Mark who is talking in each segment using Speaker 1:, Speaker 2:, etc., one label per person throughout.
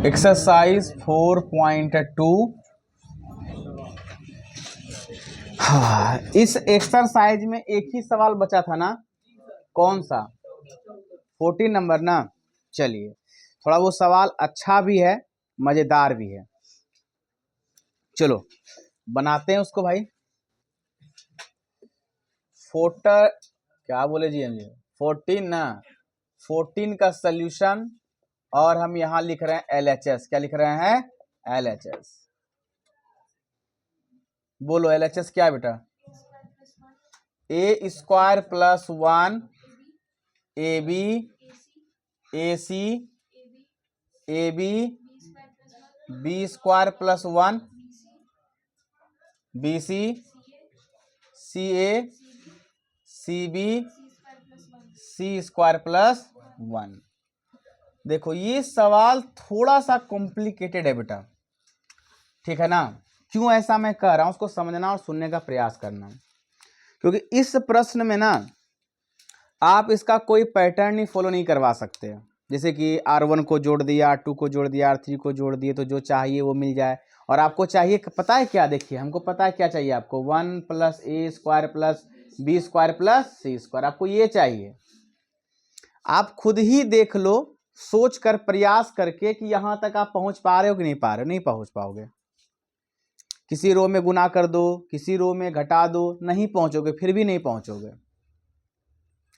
Speaker 1: Exercise 4.2। हाँ, इस exercise में एक ही सवाल बचा था ना, कौन सा? 14 नंबर ना। चलिए, थोड़ा वो सवाल अच्छा भी है, मजेदार भी है। चलो बनाते हैं उसको भाई। क्या बोले जी? 14 ना, 14 का सल्यूशन। और हम यहां लिख रहे हैं LHS। क्या लिख रहे हैं? LHS। बोलो LHS क्या है बेटा? A square plus 1 AB AC AB B square plus 1 BC CA CB C square plus 1। देखो ये सवाल थोड़ा सा कॉम्प्लिकेटेड है बेटा, ठीक है ना? क्यों ऐसा मैं कह रहा हूं, उसको समझना और सुनने का प्रयास करना। क्योंकि इस प्रश्न में ना आप इसका कोई पैटर्न ही फॉलो नहीं करवा सकते। जैसे कि R1 को जोड़ दिया, R2 को जोड़ दिया, R3 को जोड़ दिए तो जो चाहिए वो मिल जाए। और आपको चाहिए पता है क्या? देखिए हमको पता है क्या चाहिए आपको, 1 plus A square plus B square plus C square, आपको ये चाहिए। आप खुद ही देख लो, सोच कर प्रयास करके कि यहां तक आप पहुंच पा रहे हो कि नहीं पा रहे हो। नहीं पहुंच पाओगे। किसी रो में गुना कर दो, किसी रो में घटा दो, नहीं पहुंचोगे, फिर भी नहीं पहुंचोगे।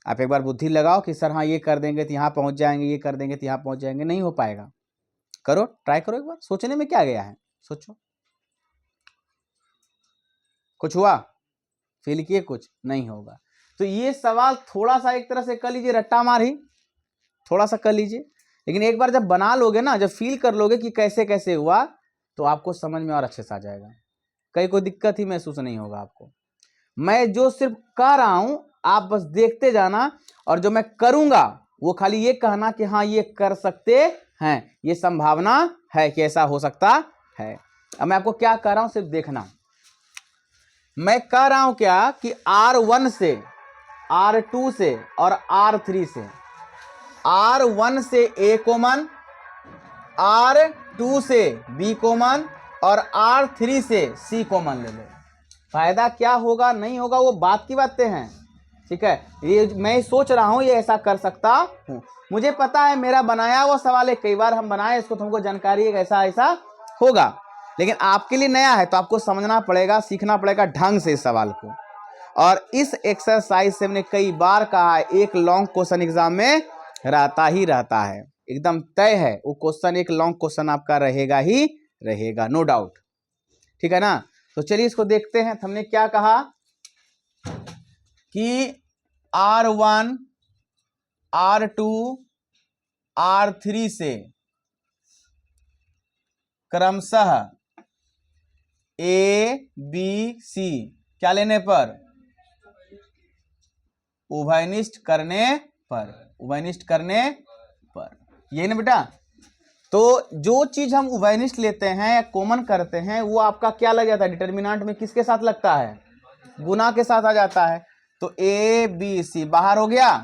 Speaker 1: आप एक बार बुद्धि लगाओ कि सर हाँ ये कर देंगे तो यहाँ पहुंच जाएंगे, ये कर देंगे तो यहाँ पहुंच जाएंगे। नहीं हो पाएगा। करो, ट्राई करो एक बार। सोचने में क्या गया है, सोचो। कुछ हुआ? फील किए? कुछ नहीं होगा। तो ये सवाल थोड़ा सा एक तरह से कर लीजिए, रट्टा मार ही थोड़ा सा कर लीजिए। लेकिन एक बार जब बना लोगे ना, जब फील कर लोगे कि कैसे कैसे हुआ, तो आपको समझ में और अच्छे से आ जाएगा। कहीं कोई दिक्कत ही महसूस नहीं होगा आपको। मैं जो सिर्फ कह रहा हूं आप बस देखते जाना, और जो मैं करूंगा वो खाली ये कहना कि हाँ ये कर सकते हैं, ये संभावना है कि ऐसा हो सकता है। अब मैं आपको क्या कह रहा हूं सिर्फ देखना। मैं कह रहा हूं क्या कि R1 से, R2 से और R3 से, R1 से A कॉमन, R2 से B कॉमन और R3 से C कॉमन ले लो। फायदा क्या होगा नहीं होगा वो बात की बातें हैं, ठीक है? ये मैं सोच रहा हूं ये ऐसा कर सकता हूं। मुझे पता है मेरा बनाया हुआ सवाल है, कई बार हम बनाए इसको, तुमको जानकारी है ऐसा ऐसा होगा। लेकिन आपके लिए नया है तो आपको समझना पड़ेगा, सीखना पड़ेगा ढंग से इस सवाल को। और इस एक्सरसाइज से हमने कई बार कहा है, एक लॉन्ग क्वेश्चन एग्जाम में रहता ही रहता है, एकदम तय है वो क्वेश्चन। एक लॉन्ग क्वेश्चन आपका रहेगा ही रहेगा, नो डाउट, ठीक है ना? तो चलिए इसको देखते हैं। हमने क्या कहा कि R1 R2 R3 से क्रमशः A B C क्या लेने पर? उभयनिष्ठ करने पर। उभयनिष्ठ करने पर, ये ना बेटा? तो जो चीज हम उभयनिष्ठ लेते हैं या कॉमन करते हैं वो आपका क्या लग जाता है डिटर्मिनेंट में? किसके साथ लगता है? गुना के साथ आ जाता है। तो A B C बाहर हो गया,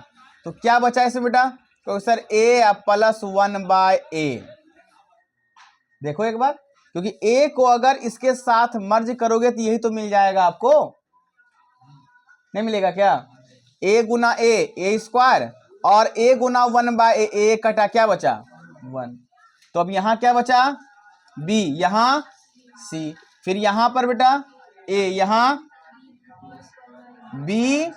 Speaker 1: तो क्या बचा इसमें बेटा? तो सर A प्लस 1/A। देखो एक बार, क्योंकि A को अगर इसके साथ मर्ज करोगे तो यही तो मिल जाएगा आपको, नहीं मिलेगा क्या? A गुना A स्क्वायर, और A गुना 1/A, A कटा, क्या बचा? 1। तो अब यहां क्या बचा? B, यहां C, फिर यहां पर बेटा A, यहां B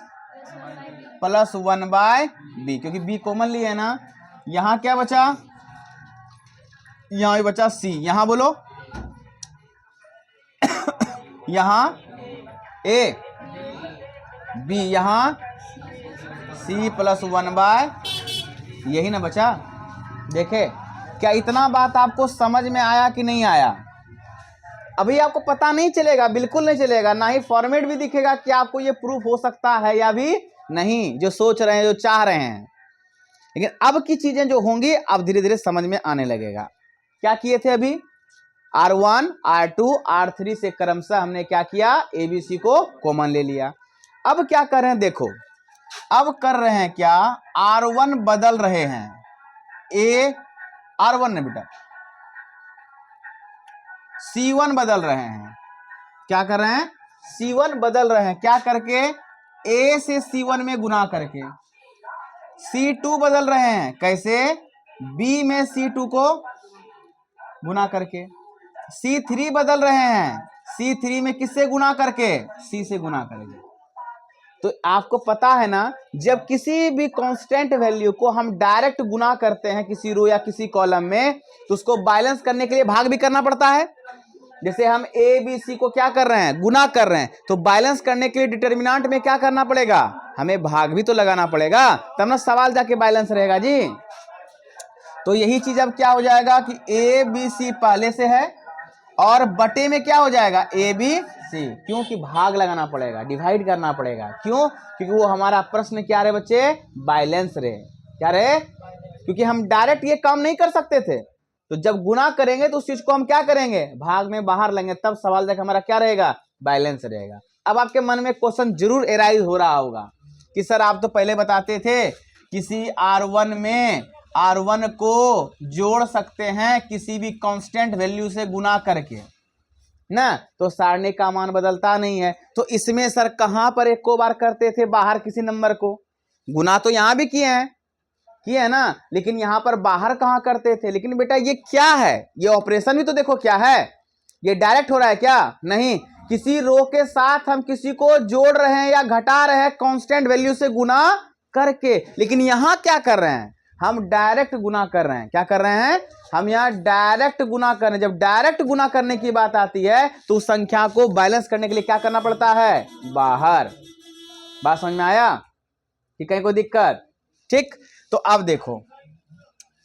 Speaker 1: प्लस 1/B, क्योंकि B कॉमन ली है ना। यहां क्या बचा? यहां बचा C, यहां बोलो यहां A B, यहां C प्लस 1/, यही ना बचा। देखे क्या इतना बात आपको समझ में आया कि नहीं आया? अभी आपको पता नहीं चलेगा, बिल्कुल नहीं चलेगा, ना ही फॉर्मेट भी दिखेगा कि आपको ये प्रूफ हो सकता है या भी नहीं, जो सोच रहे हैं, जो चाह रहे हैं। लेकिन अब की चीजें जो होंगी अब धीरे धीरे समझ में आने लगेगा। क्या किए थे अभी? R1 R2 R3 से क्रमशः हमने क्या किया? ABC को कॉमन ले लिया। अब क्या कर रहे हैं देखो, अब कर रहे हैं क्या? R1 बदल रहे हैं A, R1 ने बेटा C1 बदल रहे हैं। क्या कर रहे हैं? C1 बदल रहे हैं। क्या करके? A से C1 में गुना करके। C2 बदल रहे हैं। कैसे? B में C2 को गुना करके। C3 बदल रहे हैं। C3 में किससे गुना करके? C से गुना करके। तो आपको पता है ना, जब किसी भी कांस्टेंट वैल्यू को हम डायरेक्ट गुना करते हैं किसी रो या किसी कॉलम में, तो उसको बैलेंस करने के लिए भाग भी करना पड़ता है। जैसे हम ए बी सी को क्या कर रहे हैं? गुना कर रहे हैं। तो बैलेंस करने के लिए डिटर्मिनेंट में क्या करना पड़ेगा? हमें भाग भी तो लगाना पड़ेगा, तब ना सवाल जाके बैलेंस रहेगा जी। तो यही चीज अब क्या हो जाएगा कि ए बी सी पहले से है और बटे में क्या हो जाएगा? A B C. क्योंकि भाग लगाना पड़ेगा, डिवाइड करना पड़ेगा। क्यों? क्योंकि वो हमारा प्रश्न क्या रहे बच्चे? बैलेंस रहे। क्या रहे? क्योंकि हम डायरेक्ट ये काम नहीं कर सकते थे, तो जब गुना करेंगे तो उस चीज को हम क्या करेंगे? भाग में बाहर लेंगे, तब सवाल जाकर हमारा क्या रहेगा? बैलेंस रहेगा। अब आपके मन में क्वेश्चन जरूर एराइज हो रहा होगा कि सर आप तो पहले बताते थे किसी R1 में R1 को जोड़ सकते हैं किसी भी कांस्टेंट वैल्यू से गुना करके ना, तो सारणी का मान बदलता नहीं है। तो इसमें सर कहां पर एक को बार करते थे बाहर किसी नंबर को? गुना तो यहां भी किए है ना, लेकिन यहां पर बाहर कहां करते थे? लेकिन बेटा ये क्या है? ये ऑपरेशन भी तो देखो क्या है। ये डायरेक्ट हो रहा है क्या? नहीं, किसी रो के साथ हम किसी को जोड़ रहे हैं या घटा रहे हैं कांस्टेंट वैल्यू से गुना करके। लेकिन यहां क्या कर रहे हैं? हम डायरेक्ट गुना कर रहे हैं। क्या कर रहे हैं? हम यहाँ डायरेक्ट गुना कर रहे हैं। जब डायरेक्ट गुना करने की बात आती है तो उस संख्या को बैलेंस करने के लिए क्या करना पड़ता है? बाहर। बात समझ में आया कि कहीं कोई दिक्कत? ठीक। तो अब देखो,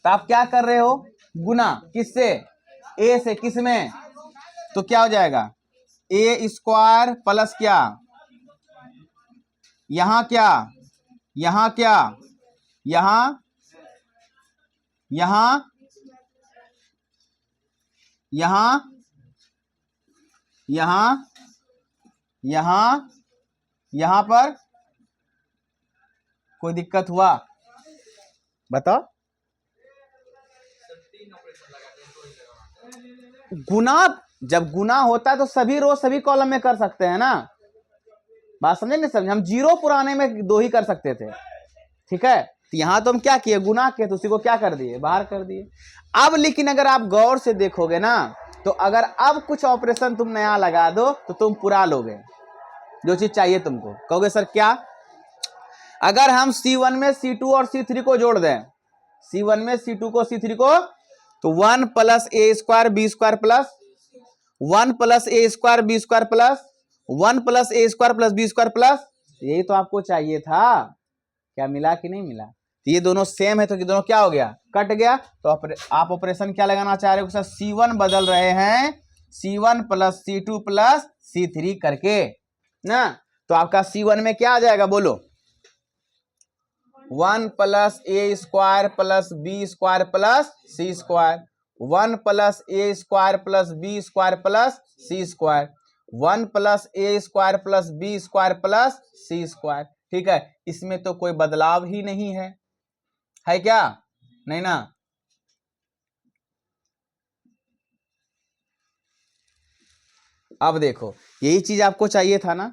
Speaker 1: तो आप क्या कर रहे हो? गुना किससे? ए से। किस में? तो क्या हो जाएगा? ए स्क्वायर प्लस क्या? यहां क्या? यहां क्या? यहां यहां यहां यहां यहां यहां पर कोई दिक्कत हुआ? बताओ। गुना, जब गुना होता है तो सभी रो सभी कॉलम में कर सकते हैं ना। बात समझे नहीं समझे? हम जीरो पुराने में दो ही कर सकते थे। ठीक है, तो यहां तो हम क्या किए? गुना किए, तो उसी को क्या कर दिए? बाहर कर दिए। अब लेकिन अगर आप गौर से देखोगे ना, तो अगर अब कुछ ऑपरेशन तुम नया लगा दो तो तुम पुरा लोगे जो चीज चाहिए तुमको। कहोगे सर क्या? अगर हम C1 में C2 और C3 को जोड़ दें, C1 में C2 को C3 को, तो 1 plus A square B square plus 1 plus A square B square plus 1 plus A square plus B square plus, यही तो आपको चाहिए था। क्या मिला कि नहीं मिला? तो ये दोनों सेम है तो ये दोनों क्या हो गया? कट गया। तो आप ऑपरेशन क्या लगाना चाह रहे हो? सर C1 बदल रहे हैं C1 plus C2 plus C3 करके ना। तो आपका C1 में क्या आ जाएगा? बोलो। 1 plus A square plus B square plus C square, 1 plus A square plus B square plus C square, 1 plus A square plus B square plus C square. ठीक है, इसमें तो कोई बदलाव ही नहीं है क्या? नहीं ना। अब देखो, यही चीज आपको चाहिए था ना।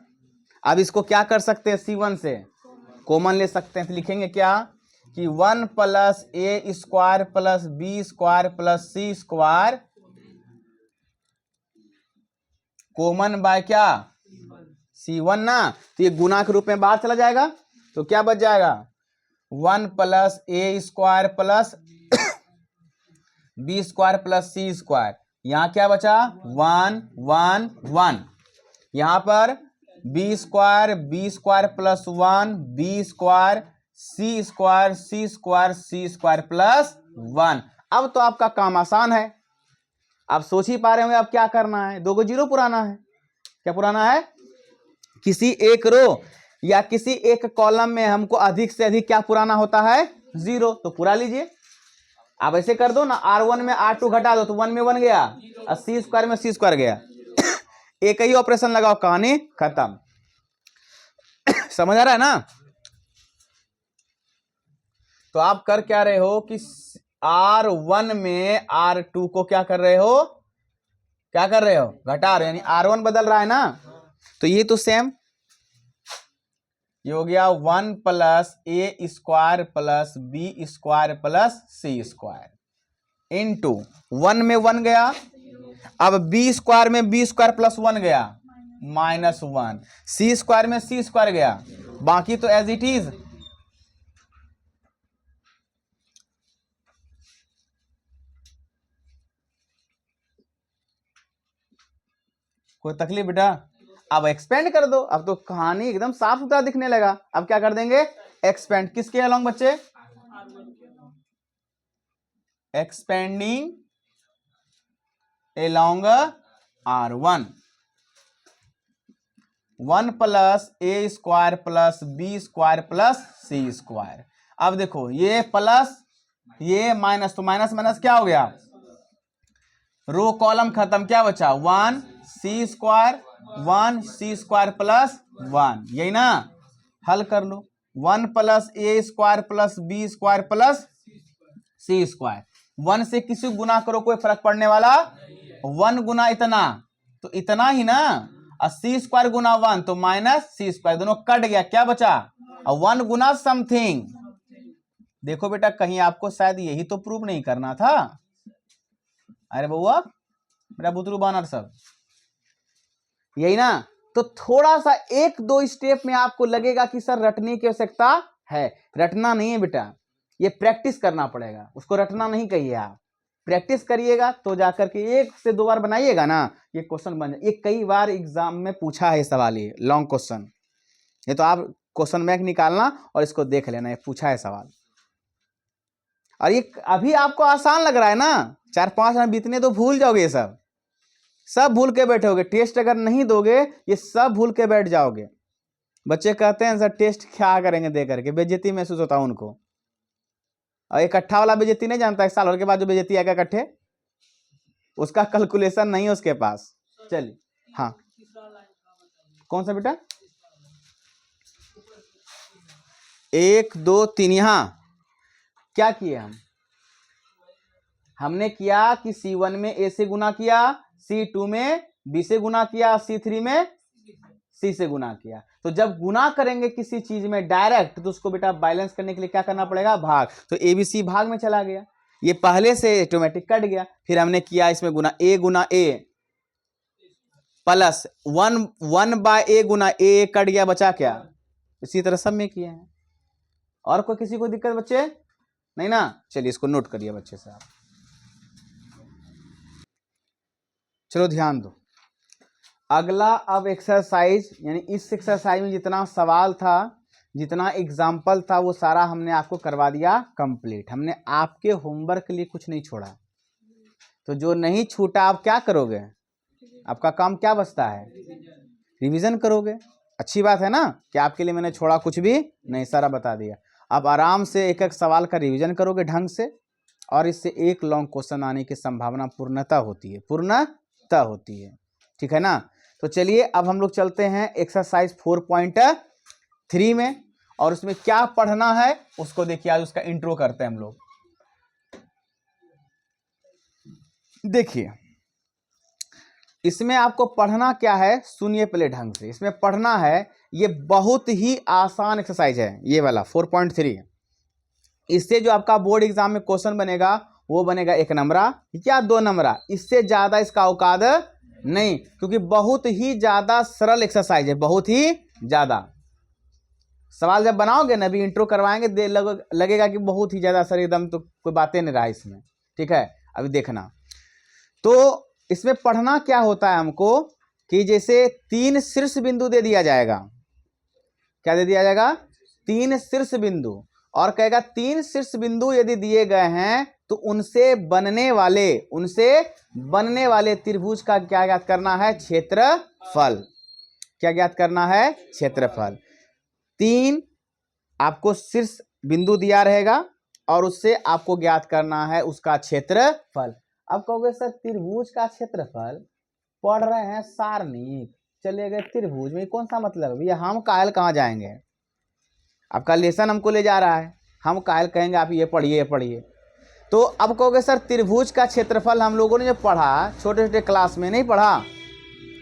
Speaker 1: अब इसको क्या कर सकते हैं? C1 से कॉमन ले सकते हैं। तो लिखेंगे क्या कि 1 plus A square plus B square plus C square common by क्या? C1 ना। तो ये गुना के रूप में बाहर चला जाएगा, तो क्या बच जाएगा? 1 plus A square plus B square plus C square. यहां क्या बचा? 1 1 1। यहां पर B square plus 1 B square C square C square C square plus 1। अब तो आपका काम आसान है। आप सोच ही पा रहे होंगे अब क्या करना है। दो को जीरो पुराना है। क्या पुराना है? किसी एक रो या किसी एक कॉलम में हमको अधिक से अधिक क्या पुराना होता है? जीरो। तो पुरा लीजिए। आप ऐसे कर दो ना, R1 में R2 घटा दो तो 1 में 1 गया और सी स्क्वायर में सी स्क्वायर गया। एक ही ऑपरेशन लगाओ, कहानी खत्म। समझ आ रहा है ना? तो आप कर क्या रहे हो कि R1 में R2 को क्या कर रहे हो? क्या कर रहे हो, घटा रहे हो, यानी R1 बदल रहा है ना। तो ये तो सेम ये हो गया 1 plus A square plus B square plus C square into 1 में 1 गया, अब बी स्क्वायर में बी स्क्वायर प्लस 1 गया -1, सी स्क्वायर में सी स्क्वायर गया, बाकी तो एज इट इज। कोई तकलीफ बेटा? अब एक्सपेंड कर दो, अब तो कहानी एकदम साफ सुथरा दिखने लगा। अब क्या कर देंगे, एक्सपेंड किसके अलोंग बच्चे, expanding along R1, 1 plus A square plus B square plus C square. अब देखो ये प्लस ये माइनस, तो माइनस माइनस क्या हो गया, रो कॉलम खत्म, क्या बचा 1 C square 1 C square plus 1, यही ना। हल कर लो, 1 plus A square plus B square plus C square, 1 से किसी गुना करो कोई फर्क पड़ने वाला, 1 गुना इतना तो इतना ही ना, और सी स्क्वायर गुना 1 तो माइनस सी स्क्वायर, दोनों कट गया, क्या बचा, और 1 गुना समथिंग। देखो बेटा कहीं आपको शायद यही तो प्रूव नहीं करना था। अरे बउआ मेरा बुतरू बानर सब यही ना। तो थोड़ा सा 1-2 स्टेप में आपको लगेगा कि सर रटने की आवश्यकता है, रटना नहीं है बेटा, ये प्रैक्टिस करना पड़ेगा, उसको रटना नहीं कहिए आप, प्रैक्टिस करिएगा तो जाकर के 1 से 2 बार बनाइएगा ना, ये क्वेश्चन बन जाए। ये कई बार एग्जाम में पूछा है सवाल, ये लॉन्ग क्वेश्चन, ये तो आप क्वेश्चन बैंक निकालना और इसको देख लेना, ये पूछा है सवाल। और ये अभी आपको आसान लग रहा है ना, 4-5 मिनट बीतने तो भूल जाओगे, ये सब भूल के बैठोगे। टेस्ट अगर नहीं दोगे ये सब भूल के बैठ जाओगे। बच्चे कहते हैं सर टेस्ट क्या करेंगे दे करके, बेइज्जती महसूस होता है उनको। और इकट्ठा वाला बेइज्जती नहीं जानता, 1 साल भर के बाद जो बेइज्जती आएगा इकट्ठे, उसका कैलकुलेशन नहीं है उसके पास। चलिए हाँ, कौन सा बेटा, 1 2 3, यहाँ क्या किए हमने किया कि C1 में A से गुना किया, C2 में B से गुना किया, C3 में C से गुना किया। तो जब गुना करेंगे किसी चीज में डायरेक्ट तो उसको बेटा बैलेंस करने के लिए क्या करना पड़ेगा, भाग। तो ABC भाग में चला गया, ये पहले से ऑटोमेटिक कट गया, फिर हमने किया इसमें गुना A प्लस 1 बाय A गुना A कट गया, बचा क्या, इसी तरह सब में किए हैं। और कोई किसी को दिक्कत बच्चे नहीं ना? चलिए इसको नोट करिए बच्चे से आप। चलो ध्यान दो, अगला अब एक्सरसाइज, यानी इस एक्सरसाइज में जितना सवाल था, जितना एग्जाम्पल था, वो सारा हमने आपको करवा दिया कंप्लीट। हमने आपके होमवर्क के लिए कुछ नहीं छोड़ा। तो जो नहीं छूटा आप क्या करोगे, आपका काम क्या बचता है, रिवीजन करोगे। अच्छी बात है ना कि आपके लिए मैंने छोड़ा कुछ भी नहीं, सारा बता दिया। अब आराम से एक एक सवाल का रिवीजन करोगे ढंग से, और इससे एक लॉन्ग क्वेश्चन आने की संभावना पूर्णतः होती है, पूर्णतः होती है, ठीक है ना। तो चलिए अब हम लोग चलते हैं एक्सरसाइज 4.3 में, और उसमें क्या पढ़ना है उसको देखिए, आज उसका इंट्रो करते हैं हम लोग। देखिए इसमें आपको पढ़ना क्या है, सुनिए पहले ढंग से। इसमें पढ़ना है, ये बहुत ही आसान एक्सरसाइज है ये वाला 4.3। इससे जो आपका बोर्ड एग्जाम में क्वेश्चन बनेगा वो बनेगा 1 नंबरा या 2 नंबरा, इससे ज्यादा इसका औकात नहीं, क्योंकि बहुत ही ज्यादा सरल एक्सरसाइज है, बहुत ही ज्यादा। सवाल जब बनाओगे ना, अभी इंट्रो करवाएंगे, लगेगा कि बहुत ही ज्यादा सर एकदम तो कोई बातें नहीं रहा इसमें, ठीक है। अभी देखना, तो इसमें पढ़ना क्या होता है हमको कि जैसे 3 शीर्ष बिंदु दे दिया जाएगा, क्या दे दिया जाएगा, 3 शीर्ष बिंदु, और कहेगा 3 शीर्ष बिंदु यदि दिए गए हैं तो उनसे बनने वाले त्रिभुज का क्या ज्ञात करना है, क्षेत्रफल। क्या ज्ञात करना है, क्षेत्रफल। 3 आपको शीर्ष बिंदु दिया रहेगा और उससे आपको ज्ञात करना है उसका क्षेत्रफल। अब कहोगे सर त्रिभुज का क्षेत्रफल, पढ़ रहे हैं सारणिक, चले गए त्रिभुज में, कौन सा मतलब, भैया हम कायल कहाँ जाएंगे, आपका लेसन हमको ले जा रहा है, हम कायल कहेंगे आप ये पढ़िए ये पढ़िए। तो अब कहोगे सर त्रिभुज का क्षेत्रफल हम लोगों ने जब पढ़ा छोटे छोटे क्लास में, नहीं पढ़ा?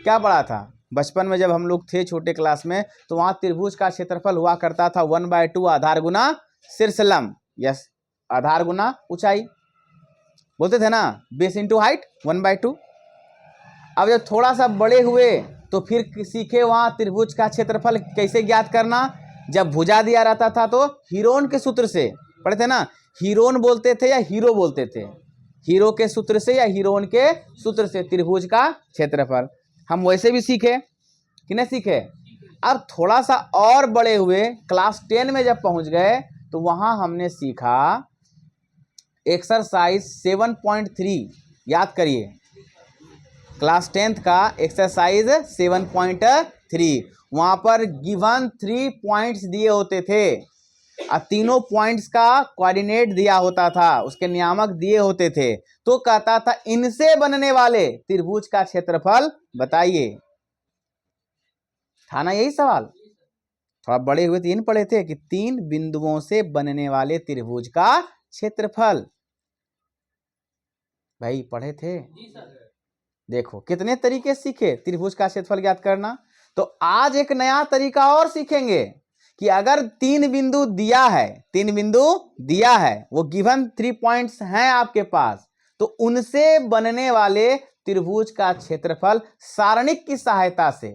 Speaker 1: क्या पढ़ा था बचपन में जब हम लोग थे छोटे क्लास में? तो वहां त्रिभुज का क्षेत्रफल हुआ करता था 1/2 आधार गुना शीर्ष लंब। यस, आधार गुना ऊंचाई बोलते थे ना, बेस इंटू हाइट 1/2। अब जब थोड़ा सा बड़े हुए तो फिर सीखे वहां त्रिभुज का क्षेत्रफल कैसे ज्ञात करना। जब भुजा दिया रहता था तो हीरोन के सूत्र से पढ़े थे ना, हीरोन बोलते थे या हीरो बोलते थे, हीरो के सूत्र से या हीरोन के सूत्र से त्रिभुज का क्षेत्रफल हम वैसे भी सीखे कि नहीं सीखे। अब थोड़ा सा और बड़े हुए क्लास 10 में जब पहुंच गए तो वहां हमने सीखा एक्सरसाइज 7.3, याद करिए क्लास 10th का एक्सरसाइज 7.3। वहां पर गिवन 3 पॉइंट्स दिए होते थे और तीनों पॉइंट्स का कोऑर्डिनेट दिया होता था, उसके नियामक दिए होते थे। तो कहता था इनसे बनने वाले त्रिभुज का क्षेत्रफल बताइए। था ना यही सवाल? थोड़ा बड़े हुए तो इन पढ़े थे कि 3 बिंदुओं से बनने वाले त्रिभुज का क्षेत्रफल। भाई पढ़े थे? देखो कितने तरीके सीखे त्रिभुज का क्षेत्रफल ज्ञात करना। तो आज एक नया तरीका और सीखेंगे कि अगर 3 बिंदु दिया है, 3 बिंदु दिया है, वो गिवन 3 पॉइंट्स हैं आपके पास, तो उनसे बनने वाले त्रिभुज का क्षेत्रफल सारणिक की सहायता से,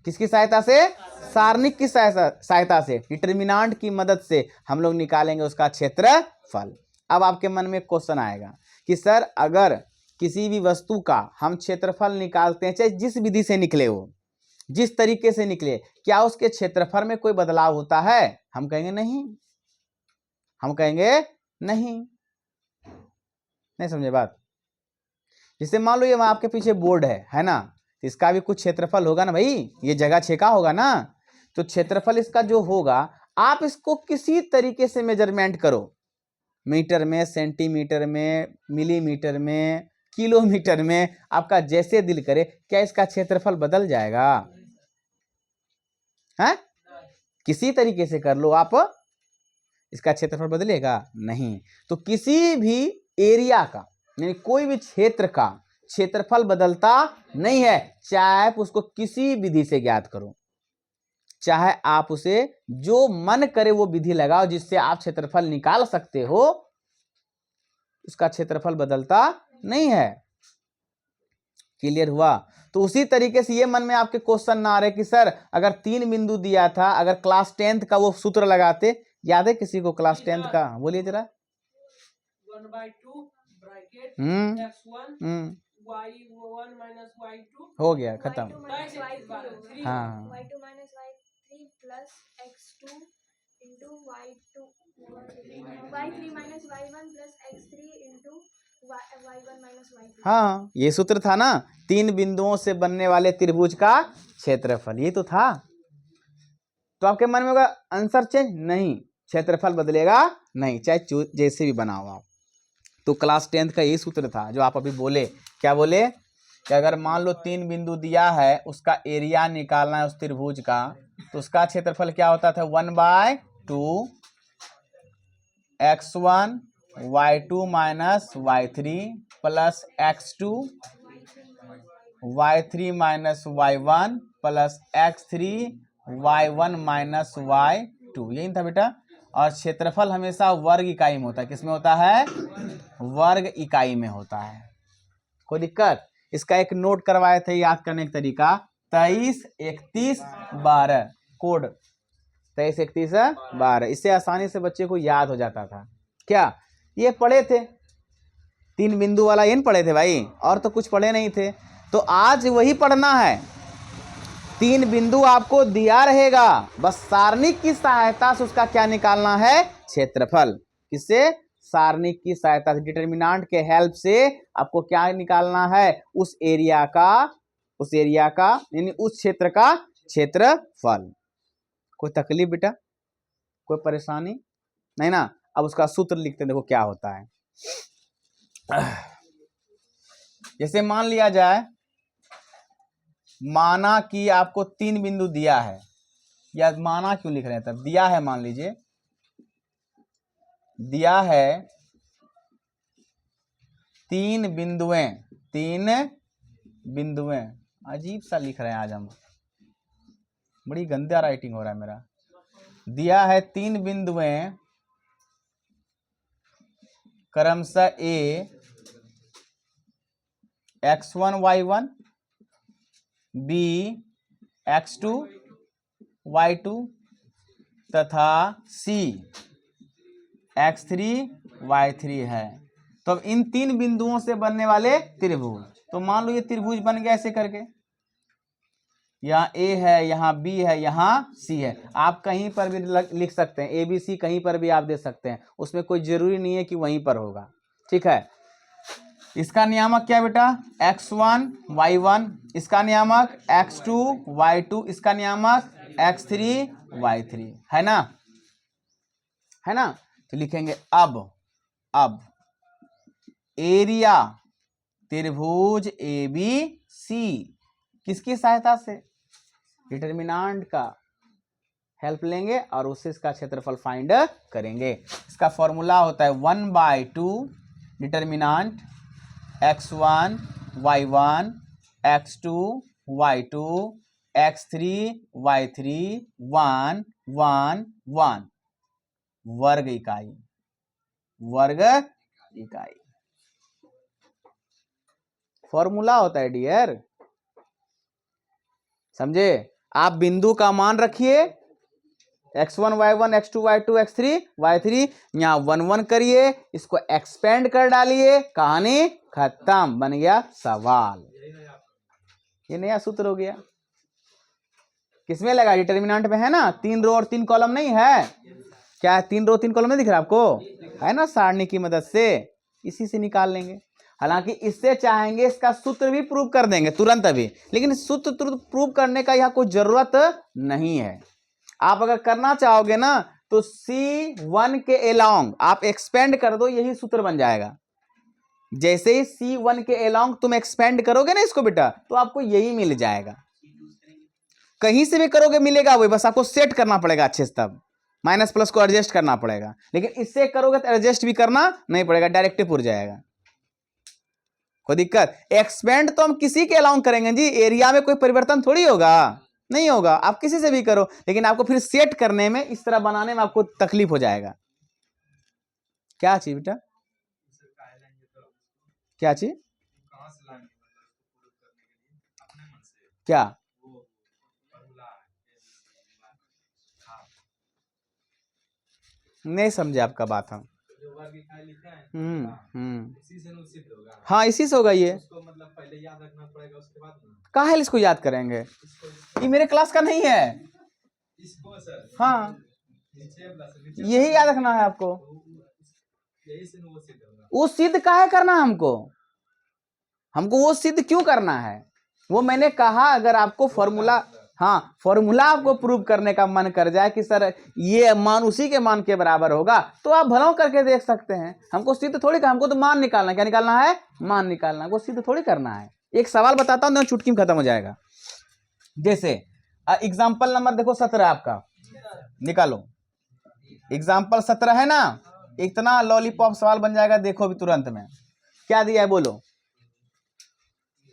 Speaker 1: किसकी सहायता से? सारणिक की सहायता से, डिटरमिनेंट की मदद से हम लोग निकालेंगे उसका क्षेत्रफल। अब आपके मन में क्वेश्चन आएगा कि सर अगर किसी भी वस्तु का हम क्षेत्रफल निकालते हैं, चाहे जिस विधि से निकले हो, जिस तरीके से निकले, क्या उसके क्षेत्रफल में कोई बदलाव होता है? हम कहेंगे नहीं, हम कहेंगे नहीं। नहीं समझे बात? जैसे मान लो ये आपके पीछे बोर्ड है ना, इसका भी कुछ क्षेत्रफल होगा ना भाई, ये जगह छेका होगा ना, तो क्षेत्रफल इसका जो होगा आप इसको किसी तरीके से मेजरमेंट करो, मीटर में, सेंटीमीटर में, मिलीमीटर में, किलोमीटर में, आपका जैसे दिल करे, क्या इसका क्षेत्रफल बदल जाएगा? है? किसी तरीके से कर लो आप, इसका क्षेत्रफल बदलेगा नहीं। तो किसी भी एरिया का यानी कोई भी क्षेत्र का क्षेत्रफल बदलता नहीं है, चाहे आप उसको किसी विधि से ज्ञात करो, चाहे आप उसे जो मन करे वो विधि लगाओ जिससे आप क्षेत्रफल निकाल सकते हो, उसका क्षेत्रफल बदलता नहीं है। क्लियर हुआ? तो उसी तरीके से ये मन में आपके क्वेश्चन ना आ रहे कि सर अगर 3 बिंदु दिया था, अगर क्लास 10th का वो सूत्र लगाते, याद है किसी को क्लास 10th का? बोलिए जरा।
Speaker 2: 1/2 bracket
Speaker 1: x1
Speaker 2: y1 minus y2
Speaker 1: हो गया खत्म। हाँ
Speaker 3: y2 minus y3 plus x2 into y2 y3 minus y1 plus x3 into y1 minus y2।
Speaker 1: हाँ, ये सूत्र था ना, 3 बिंदुओं से बनने वाले त्रिभुज का क्षेत्रफल, ये तो था। तो आपके मन में होगा आंसर चेंज नहीं, क्षेत्रफल बदलेगा नहीं, चाहे जैसे भी बनाओ आप। तो क्लास 10th का यही सूत्र था जो आप अभी बोले। क्या बोले? कि अगर मान लो 3 बिंदु दिया है, उसका एरिया निकालना है उस त्रिभुज का, तो उसका क्षेत्रफल क्या होता था? 1/2 x1 y2 minus y3 plus x2 y3 minus y1 plus x3 y1 minus y2, यही था बेटा। और क्षेत्रफल हमेशा वर्ग इकाई में होता है। किसमें होता है? वर्ग इकाई में होता है। कोई दिक्कत? इसका एक नोट करवाए थे याद करने का तरीका, 23 31 12 कोड, 23 31 12, इससे आसानी से बच्चे को याद हो जाता था। क्या ये पढ़े थे? 3 बिंदु वाला ये पढ़े थे भाई, और तो कुछ पढ़े नहीं थे। तो आज वही पढ़ना है। 3 बिंदु आपको दिया रहेगा, बस सारणिक की सहायता से उसका क्या निकालना है? क्षेत्रफल। किससे? सारणिक की सहायता से, डिटरमिनेंट के हेल्प से आपको क्या निकालना है? उस एरिया का यानी उस क्षेत्र का क्षेत्रफल। कोई तकलीफ बेटा? कोई परेशानी नहीं ना? अब उसका सूत्र लिखते हैं, देखो क्या होता है। जैसे मान लिया जाए, माना कि आपको 3 बिंदु दिया है, या माना क्यों लिख रहे हैं, तब दिया है, मान लीजिए दिया है तीन बिंदुएं। अजीब सा लिख रहे हैं आज हम, बड़ी गंदा राइटिंग हो रहा है मेरा। दिया है तीन बिंदुएं क्रमशः ए x1 y1 b x2 y2 तथा c x3 y3 है। तो अब इन तीन बिंदुओं से बनने वाले त्रिभुज, तो मान लो ये त्रिभुज बन गया ऐसे करके, यहाँ A है, यहाँ B है, यहाँ C है। आप कहीं पर भी लिख सकते हैं, ABC कहीं पर भी आप दे सकते हैं, उसमें कोई जरूरी नहीं है कि वहीं पर होगा। ठीक है, इसका नियामक क्या बेटा, x1 y1, इसका नियामक x2 y2, इसका नियामक x3 y3, है ना, है ना। तो लिखेंगे अब एरिया त्रिभुज ABC किसकी सहायता से, डिटर्मिनेंट का हेल्प लेंगे और उससे इसका क्षेत्रफल फाइंड करेंगे। इसका फॉर्मूला होता है 1/2 determinant x1 y1 x2 y2 x3 y3 1 1 1 वर्ग इकाई फॉर्मूला होता है डियर, समझे। आप बिंदु का मान रखिए x1 y1 x2 y2 x3 y3, यहाँ 1 1 करिए, इसको एक्सपेंड कर डालिए, कहानी खत्म, बन गया सवाल। ये नया सूत्र हो गया। किसमें लगा, डिटर्मिनेंट में है ना, 3 रो और 3 कॉलम नहीं है क्या है, 3 रो 3 कॉलम नहीं दिख रहा आपको, है ना, सारणी की मदद से इसी से निकाल लेंगे। हालांकि इससे चाहेंगे इसका सूत्र भी प्रूव कर देंगे तुरंत अभी, लेकिन सूत्र तुरंत प्रूव करने का यहाँ कोई जरूरत नहीं है। आप अगर करना चाहोगे ना तो C1 के एलोंग आप एक्सपेंड कर दो, यही सूत्र बन जाएगा। जैसे ही C1 के एलोंग तुम एक्सपेंड करोगे ना इसको बेटा, तो आपको यही मिल जाएगा। कहीं से भी करोगे मिलेगा वही, बस आपको सेट करना पड़ेगा अच्छे से, तब माइनस प्लस को एडजस्ट करना पड़ेगा। लेकिन इससे करोगे तो एडजस्ट भी करना नहीं पड़ेगा, डायरेक्ट पुर जाएगा, कोई दिक्कत। एक्सपेंड तो हम किसी के अलाउंग करेंगे जी, एरिया में कोई परिवर्तन थोड़ी होगा, नहीं होगा, आप किसी से भी करो, लेकिन आपको फिर सेट करने में, इस तरह बनाने में आपको तकलीफ हो जाएगा। क्या चीज बेटा, क्या चीज, क्या नहीं समझे आपका बात हम। हाँ इसी से होगा ये, मतलब पहले याद रखना पड़ेगा, उसके बाद काहे इसको याद करेंगे, ये मेरे क्लास का नहीं है इसको सर। हाँ यही याद रखना है आपको, वो सिद्ध काहे करना है हमको वो सिद्ध क्यों करना है, वो मैंने कहा अगर आपको फॉर्मूला, हाँ फॉर्मूला आपको प्रूव करने का मन कर जाए कि सर ये मान उसी के मान के बराबर होगा, तो आप भला करके देख सकते हैं। हमको सिद्ध थोड़ी का, हमको तो मान निकालना, क्या निकालना है, मान निकालना, वो सिद्ध थोड़ी करना है। एक सवाल बताता हूं, चुटकी में खत्म हो जाएगा। जैसे एग्जाम्पल नंबर देखो 17 आपका, निकालो। एग्जाम्पल 17 है ना, इतना लॉलीपॉप सवाल बन जाएगा, देखो अभी तुरंत में। क्या दिया है बोलो,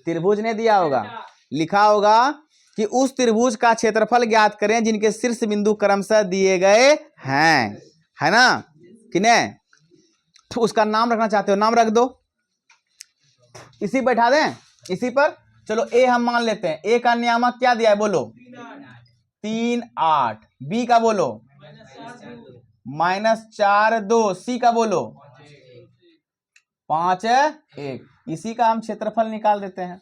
Speaker 1: त्रिभुज ने दिया होगा, लिखा होगा कि उस त्रिभुज का क्षेत्रफल ज्ञात करें जिनके शीर्ष बिंदु क्रमशः दिए गए हैं, है ना कि नहीं। तो उसका नाम रखना चाहते हो, नाम रख दो, इसी बैठा दें इसी पर। चलो ए हम मान लेते हैं, ए का नियामक क्या दिया है बोलो, 3 8, बी का बोलो -4 2, सी का बोलो 5 1, इसी का हम क्षेत्रफल निकाल देते हैं,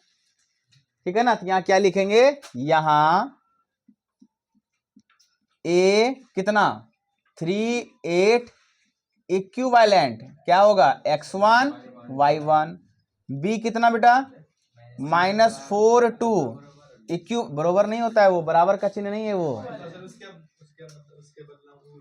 Speaker 1: ठीक है ना। तो यहां क्या लिखेंगे, यहां ए कितना 3 8 इक्विवेलेंट क्या होगा x1 y1, बी कितना बेटा -4 2, बराबर नहीं होता है वो, बराबर का चिन्ह नहीं है वो,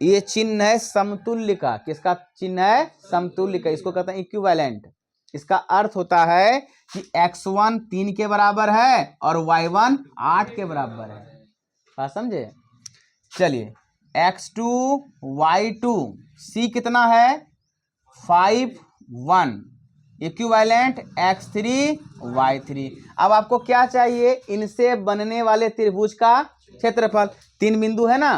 Speaker 1: ये चिन्ह है समतुल्य का, किसका चिन्ह है, समतुल्य का, इसको कहते हैं इक्विवेलेंट। इसका अर्थ होता है कि x1 3 के बराबर है और y1 8 के बराबर है, बात समझे। चलिए x2 y2, c कितना है 5 1, इक्विवेलेंट x3 y3। अब आपको क्या चाहिए, इनसे बनने वाले त्रिभुज का क्षेत्रफल। 3 बिंदु है ना,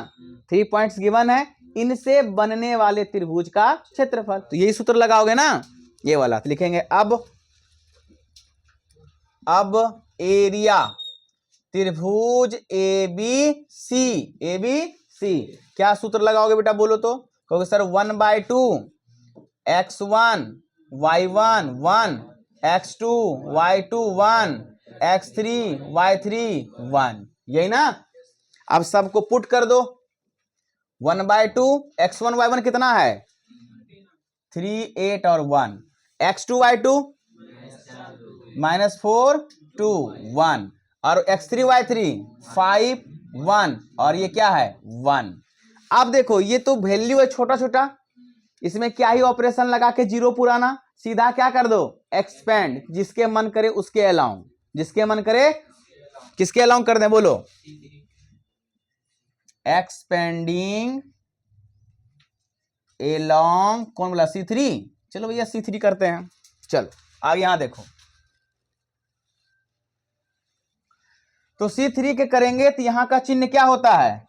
Speaker 1: 3 पॉइंट्स गिवन है, इनसे बनने वाले त्रिभुज का क्षेत्रफल। तो यही सूत्र लगाओगे ना, ये वाला। तो लिखेंगे अब एरिया त्रिभुज ABC, क्या सूत्र लगाओगे बेटा, बोलो तो। कहोगे sir 1/2 x1 y1 1 x2 y2 1 x3 y3 1, यही ना। अब सबको पुट कर दो। 1/2 x1 y1 कितना है 3 8 और 1, x2 y2 -4 2 1, और x3 y3 5 1, और ये क्या है 1। अब देखो ये तो वैल्यू है छोटा छोटा, इसमें क्या ही ऑपरेशन लगा के जीरो पुराना, सीधा क्या कर दो एक्सपेंड, जिसके मन करे उसके अलाउ, जिसके मन करे किसके अलाउ कर दें, बोलो एक्सपेंडिंग एलॉन्ग, कौन बोला C3, चलो भैया C3 करते हैं। चल अब यहां देखो, तो C3 के करेंगे तो यहां का चिन्ह क्या होता है,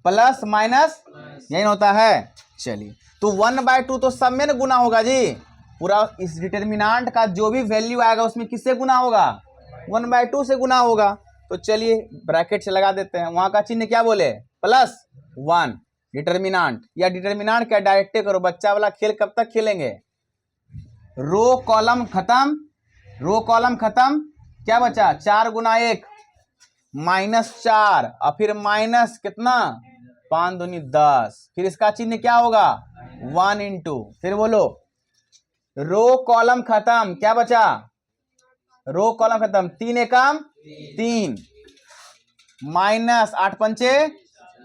Speaker 1: प्लस माइनस, यही होता है। चलिए तो 1/2 तो सब में ना गुना होगा जी, पूरा इस डिटर्मिनेंट का जो भी वैल्यू आएगा उसमें किससे गुना होगा, 1/2 से गुना होगा। तो चलिए ब्रैकेट से लगा देते हैं, वहां का चिन्ह क्या बोले +1 डिटर्मिनेंट, या डिटर्मिनेंट क्या डायरेक्ट करो, बच्चा वाला खेल कब तक खेलेंगे। रो कॉलम खत्म, रो कॉलम खत्म, क्या बचा 4 गुना 1 -4, और फिर माइनस कितना 5 दूनी 10, फिर इसका चिन्ह क्या होगा 1 इंटू, फिर बोलो रो कॉलम खत्म, क्या बचा रो कॉलम खत्म, 3 एकम 3 -8 पंचे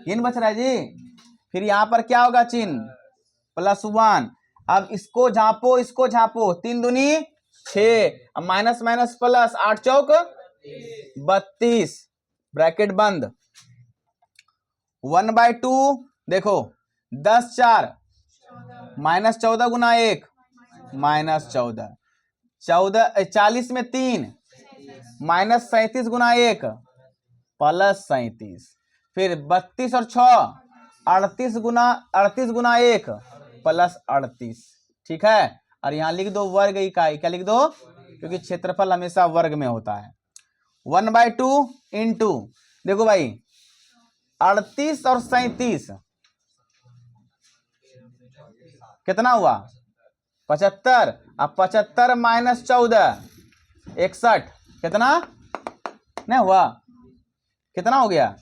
Speaker 1: 3 बच रहा है जी, फिर यहां पर क्या होगा चिन्ह +1। अब इसको झापो इसको झापो, 3 दूनी 6, अब माइनस माइनस प्लस, 8 चौक 32, ब्रैकेट बंद। 1/2 देखो 10 4 -14 गुना 1 -14, 40 में 3 -37 गुना 1 +37, फिर 32 और 6 38 गुना 1 +38, ठीक है। और यहां लिख दो वर्ग इकाई, क्या लिख दो, क्योंकि क्षेत्रफल हमेशा वर्ग में होता है। 1/2 इंटू, देखो भाई 38 और 37 कितना हुआ 75, अब 75 -14 61, कितना नहीं हुआ, कितना हो गया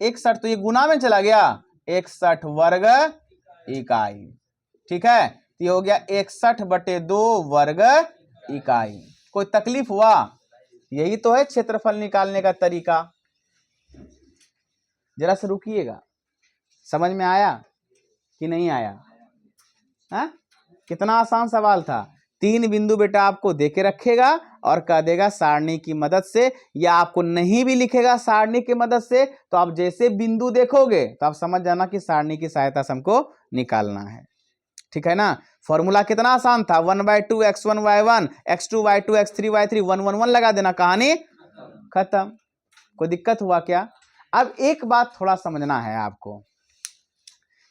Speaker 1: 61, तो ये गुना में चला गया 61 वर्ग इकाई, ठीक है। तो ये हो गया 61/2 वर्ग इकाई। कोई तकलीफ हुआ, यही तो है क्षेत्रफल निकालने का तरीका। जरा से रुकिएगा, समझ में आया कि नहीं आया, हा? कितना आसान सवाल था। 3 बिंदु बेटा आपको देके रखेगा और कह देगा सारणी की मदद से, या आपको नहीं भी लिखेगा सारणी की मदद से, तो आप जैसे बिंदु देखोगे तो आप समझ जाना कि सारणी की सहायता से हमको निकालना है, ठीक है ना। फॉर्मूला कितना आसान था, 1/2 x1 y1 x2 y2 x3 y3 1 1 1 लगा देना, कहानी खत्म। कोई दिक्कत हुआ क्या। अब एक बात थोड़ा समझना है आपको,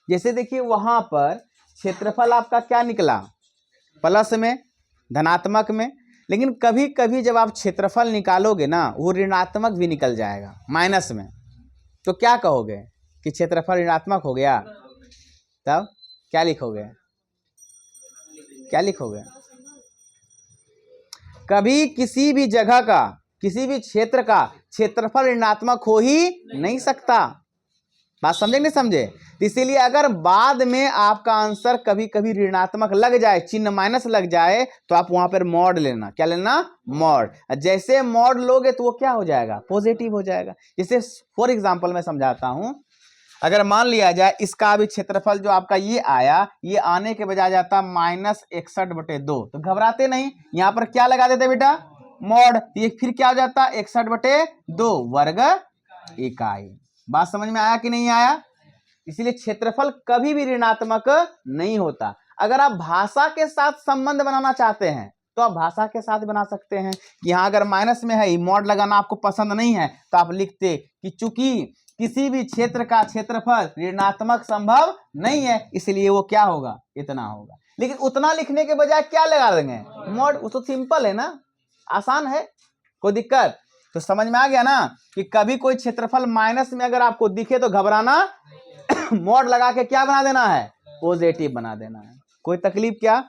Speaker 1: जैसे देखिए वहां पर क्षेत्रफल आपका क्या निकला प्लस में, धनात्मक में, लेकिन कभी कभी जब आप क्षेत्रफल निकालोगे ना वो ऋणात्मक भी निकल जाएगा माइनस में, तो क्या कहोगे कि क्षेत्रफल ऋणात्मक हो गया, तब क्या लिखोगे, क्या लिखोगे। कभी किसी भी जगह का, किसी भी क्षेत्र का क्षेत्रफल ऋणात्मक हो ही नहीं सकता, बात समझे नहीं समझे। तो इसीलिए अगर बाद में आपका आंसर कभी कभी ऋणात्मक लग जाए, चिन्ह माइनस लग जाए, तो आप वहां पर मॉड लेना, क्या लेना मॉड। जैसे मॉड लोगे तो वो क्या हो जाएगा पॉजिटिव हो जाएगा। जैसे फॉर एग्जांपल मैं समझाता हूं, अगर मान लिया जाए इसका अभी क्षेत्रफल जो आपका ये आया, ये आने के बजाय जाता -61/2, तो घबराते नहीं, यहां पर क्या लगा देते बेटा मॉड, ये फिर क्या हो जाता 61/2 वर्ग इकाई। बात समझ में आया कि नहीं आया। इसीलिए क्षेत्रफल कभी भी ऋणात्मक नहीं होता। अगर आप भाषा के साथ संबंध बनाना चाहते हैं तो आप भाषा के साथ बना सकते हैं कि यहाँ अगर माइनस में है, मॉड लगाना आपको पसंद नहीं है, तो आप लिखते कि चूंकि किसी भी क्षेत्र का क्षेत्रफल ऋणात्मक संभव नहीं है, इसलिए वो क्या होगा, इतना होगा। लेकिन उतना लिखने के बजाय क्या लगा देंगे, मॉड। वो तो सिंपल है ना, आसान है, कोई दिक्कत। तो समझ में आ गया ना कि कभी कोई क्षेत्रफल माइनस में अगर आपको दिखे तो घबराना मॉड लगा के क्या बना देना है, पॉजिटिव बना देना है। कोई तकलीफ क्या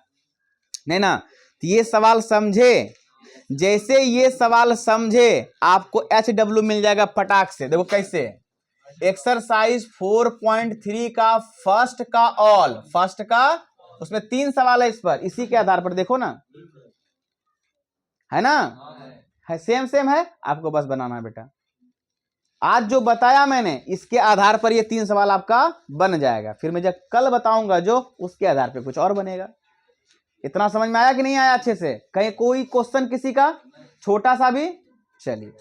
Speaker 1: नहीं ना। तो ये सवाल समझे, जैसे ये सवाल समझे आपको HW मिल जाएगा फटाक से। देखो कैसे, एक्सरसाइज 4.3 का फर्स्ट का ऑल, फर्स्ट का उसमें 3 सवाल है इस पर, इसी के आधार पर देखो ना, है ना, है सेम सेम है, आपको बस बनाना है बेटा। आज जो बताया मैंने इसके आधार पर ये 3 सवाल आपका बन जाएगा, फिर मैं जब कल बताऊंगा जो उसके आधार पे कुछ और बनेगा। इतना समझ में आया कि नहीं आया अच्छे से? कहीं कोई क्वेश्चन किसी का छोटा सा भी? चलिए